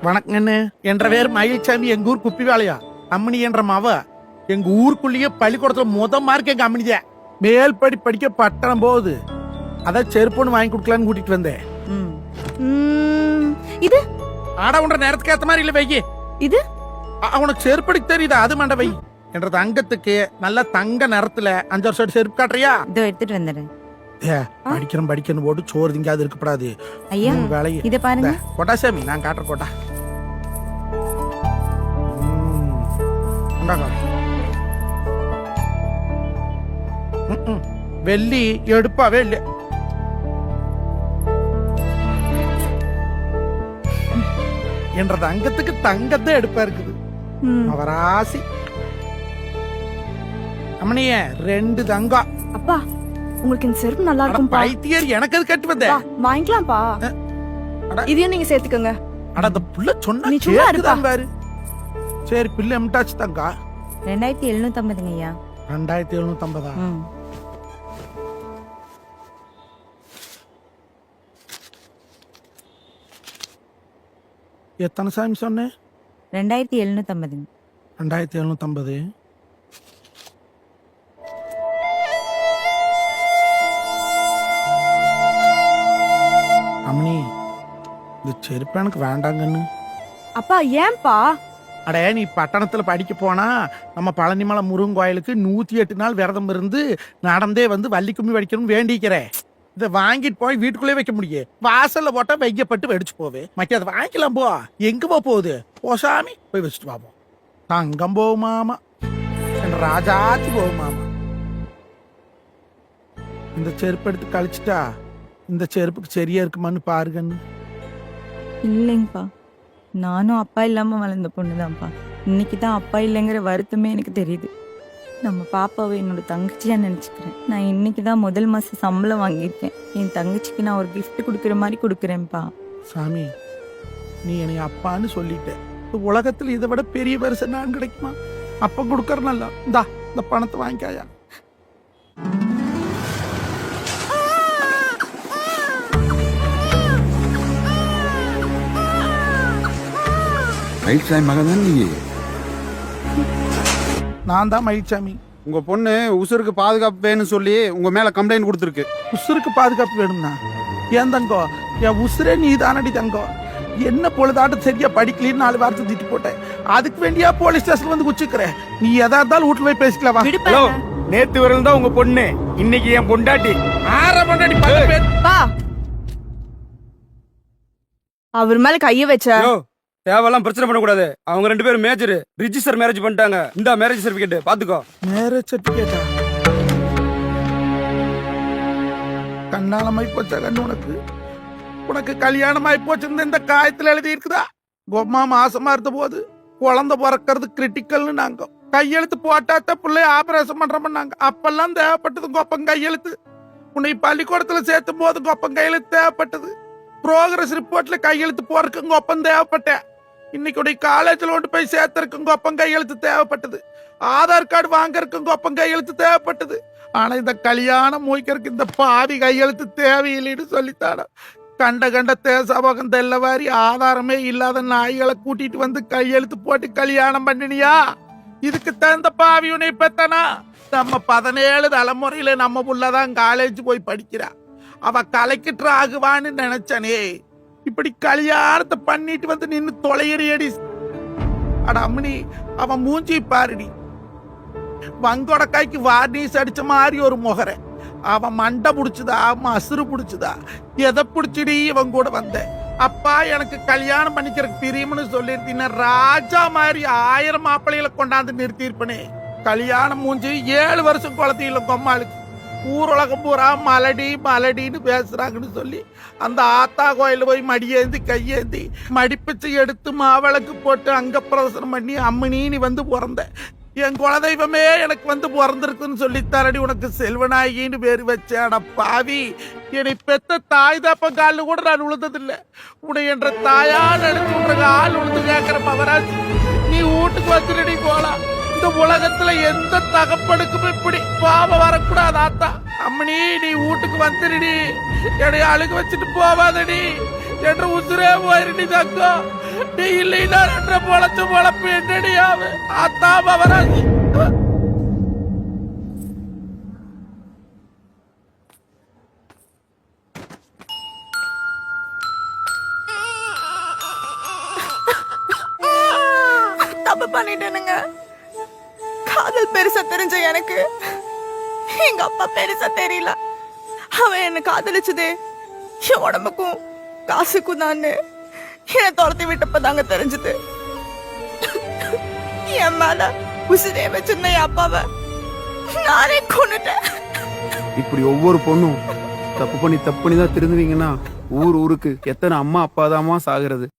வணக்கங்கண்ணு. என்ற பேர் மயில்சாமி. எங்க ஊர் குப்பி வேலையா. அம்மணி என்ற மவ எங்க ஊருக்குள்ளேயே பள்ளிக்கூடத்துல மார்க் எங்க அம்மனிதே. மேல் படிக்க பட்டணம் போகுது. அதான் செருப்புன்னு வாங்கி கொடுக்கலான்னு கூட்டிட்டு வந்தேன். இது ஆட உண்ட நேரத்துக்கு ஏத்த மாதிரி இல்ல வைக்கி. இது உனக்கு செருப்படிக்கு தெரியுதா? அது மண்ட வை. என்ற தங்கத்துக்கு நல்ல தங்க நிறத்துல 5 வருஷம் செருப்பு காட்டுறியா? இதோ எடுத்துட்டு வந்துடுறேன். படிக்கணும் போட்டு சோறு திங்காது இருக்கப்படாது. ஐயா வேலையை இத பாருங்க. கொட்டாசாமி நான் காட்டுற கோட்டா. வெள்ளி எடுப்பாவே இல்ல. என்ற தங்கத்துக்கு தங்கத்தை எடுப்பா இருக்குது. அவராசி அம்மனிய 2 தங்கம். அப்பா உங்களுக்கு இந்த செருப்பு நல்லா இருக்கும். பைத்தியர் எனக்கு அது கட்டு வந்த வாங்கிக்கலாம்ப்பா. இதையும் நீங்க சேர்த்துக்கோங்க. அட அந்த புள்ள சொன்னா நீ சும்மா இருப்பா பாரு. சரி பிள்ளை எம்டாச்சு தங்கா. 2750 ஐயா. 2750. எத்தனை சாமி சொன்னேன்? 2750. 2750. அம்மனி இந்த செருப்பு எனக்கு வேண்டாங்கன்னு. அப்பா ஏன்பா? அட நீ பட்டணத்துல படிக்க போனா நம்ம பழனிமலை முருகன் கோயிலுக்கு 108 நாள் விரதம் இருந்து நடந்தே வந்து வள்ளி கும்மி வடிக்கணும்னு வேண்டிக்கிறேன். இதை வாங்கிட்டு போய் வீட்டுக்குள்ளே வைக்க முடியும். வாசல்ல போட்டா வைக்கப்பட்டு வெடிச்சு போவே. மக்க அதை வாங்கிக்கலாம். போ எங்க போகுது? போசாமி போய் வச்சுட்டு வாப்போம். தங்கம் போகுமாமா, ராஜாத்தி போகுமாமா. இந்த செருப்பு எடுத்து கழிச்சிட்டா இந்த செருப்புக்கு சரியா இருக்குமான்னு பாருங்கன்னு. இல்லைங்கப்பா, நானும் அப்பா இல்லாம வளர்ந்த பொண்ணுதான்ப்பா. இன்னைக்குதான் அப்பா இல்லைங்கிற வருத்தமே எனக்கு தெரியுது. நம்ம பாப்பாவை என்னோட தங்கச்சியா நினைச்சுக்கிறேன். நான் இன்னைக்குதான் முதல் மாசம் சம்பளம் வாங்கியிருக்கேன். என் தங்கச்சிக்கு நான் ஒரு கிஃப்ட் கொடுக்குற மாதிரி கொடுக்குறேன்ப்பா. சாமி நீ என்னை அப்பான்னு சொல்லிட்ட. உலகத்துல இதை விட பெரிய பரிசு நான் கிடைக்குமா? அப்ப கொடுக்கறனல்ல. இந்த பணத்தை வாங்கிக்காயா. மயில்சாமி மகன் தான் நீங்க? நான் தான் மயில்சாமி. உங்க பொண்ணு உசுருக்கு பாதுகாப்பு வேணும்னு சொல்லி உங்க மேல கம்ப்ளைண்ட் கொடுத்துருக்கு. உசுருக்கு பாதுகாப்பு வேணும்னா ஏன் தங்கம்? என் உசுரே நீ தானடி தங்கம். என்ன பொழுதாட்டம் சரியா படிக்கலன்னு 4 வாரத்தை திட்டி போட்டேன். அதுக்கு வேண்டியா போலீஸ் ஸ்டேஷன் வந்து குச்சிக்கிறேன். நீ எதா இருந்தாலும் வீட்டுல போய் பேசிக்கலாம். ஹலோ, நேத்து வரல் தான் உங்க பொண்ணு, இன்னைக்கு என் பொண்டாட்டி. அவர் மேல கைய வச்ச தேவையெல்லாம் பிரச்சனை பண்ணக்கூடாது. அவங்க 2 பேரும் மேஜர் ரிஜிஸ்டர் மேரேஜ் பண்ணிட்டாங்க. இந்த மேரேஜ் சர்டிபிகேட் பாத்துக்கோ. மேரேஜ் சர்டிபிகேட்டா? கண்ணாலமாய் போச்சா கண்ணு உனக்கு? உனக்கு கல்யாணமாய் போச்சு இந்த காயத்துல எழுதி இருக்குதா? கொம்மா மாசமா இருந்த போது குழந்தை பிறக்கிறது கிரிட்டிக்கல்னு நாங்க கையெழுத்து போட்டாத்த பிள்ளைய ஆபரேஷன் பண்றோம்னாங்க. அப்பெல்லாம் தேவைப்பட்டது கொப்பம் கையெழுத்து. உன்னை பள்ளிக்கூடத்துல சேர்த்தும் போது கொப்பம் கையெழுத்து தேவைப்பட்டது. ப்ரோக்ரஸ் ரிப்போர்ட்ல கையெழுத்து போறதுக்கு கொப்பம் தேவைப்பட்டேன். இன்னைக்கு உடைய காலேஜ்ல கொண்டு போய் சேர்த்திருக்கும் கொப்பம் கையெழுத்து தேவைப்பட்டது. ஆதார் கார்டு வாங்கறதுக்கும் கொப்பம் கையெழுத்து தேவைப்பட்டது. ஆனா இந்த கல்யாணம் மூய்க்கிறதுக்கு இந்த பாதி கையெழுத்து தேவையில்லைன்னு சொல்லித்தான. கண்ட தேசபோகம் தெல்லவாரி ஆதாரமே இல்லாத நாய்களை கூட்டிட்டு வந்து கையெழுத்து போட்டு கல்யாணம் பண்ணினியா? இதுக்கு தகுந்த பாவி உன்னை பெத்தனா? நம்ம 17 தலைமுறையில நம்ம புள்ளதான் காலேஜ் போய் படிக்கிறா. அவ கலெக்டர் ஆகுவான்னு நினைச்சனே. இப்படி கல்யாணத்தை பண்ணிட்டு வந்து நின்னு தொலையறியடி. அட அம்மனி அவன் மூஞ்சி பாருடி. வங்கோடக்காய்க்கு வார்னிஸ் அடிச்ச மாதிரி ஒரு முகரை. அவன் மண்டை புடிச்சுதா மசுறு புடிச்சுதா எதை புடிச்சுடி இவன் கூட வந்த? அப்பா எனக்கு கல்யாணம் பண்ணிக்கிறதுக்கு பிரியம்னு சொல்லிருந்தீங்கன்னா ராஜா மாதிரி 1000 மாப்பிள்ளைகளை கொண்டாந்து நிறுத்திருப்பனே. கல்யாணம் மூஞ்சி 7 வருஷம் குழந்தையில கொம்மாளுக்கு. ஊருலகம் பூரா மலடின்னு பேசுறாங்கன்னு சொல்லி அந்த ஆத்தா கோயில போய் மடியேந்தி கையேந்தி மடிப்பிச்சு எடுத்து மாவிளக்கு போட்டு அங்க பிரதர்சனம் பண்ணி அம்மனி வந்து பிறந்த. என் குலதெய்வமே எனக்கு வந்து பிறந்திருக்குன்னு சொல்லி தரடி உனக்கு செல்வநாயகின்னு பேரு வச்சேட பாவி. என்னை பெத்த தாய் தாப்ப காலில் கூட நான் விழுந்ததில்லை. உன்னை என்ற தாயா நினைச்சு ஆள் விழுந்து கேட்கிற பவராசி நீ வீட்டுக்கு வந்துடி போலாம். இந்த உலகத்துல எந்த தகப்பனுக்கும் இப்படி பாவம் வரக்கூடாது. ஆத்தா அம்மனி நீ வீட்டுக்கு வந்துடுடி. என்னைய அழுக வச்சுட்டு போவாதடி. என்ற உசுரே போயிருடி தங்கம். நீ இல்லைன்னா என்ற பொழச்சு பொழப்பு என்னடியாவு அத்தாம வராது. தப்பு பண்ணிட்டேனுங்க. காதல் பெருசா தெரிஞ்ச எனக்கு எங்க அப்பா பெருசா தெரியல. அவன் என்ன காதலிச்சதே என் உடம்புக்கும் காசுக்கும் தான் என்னை துரத்தி விட்டப்பதாங்க தெரிஞ்சது. என் மேல உசிரே வச்சிருந்த என் அப்பாவை நானே கொன்னுட்டேன். இப்படி ஒவ்வொரு பொண்ணும் தப்பு பண்ணி தான் திருந்துவீங்கன்னா ஊருக்கு எத்தனை அம்மா அப்பா தாமா சாகுறது.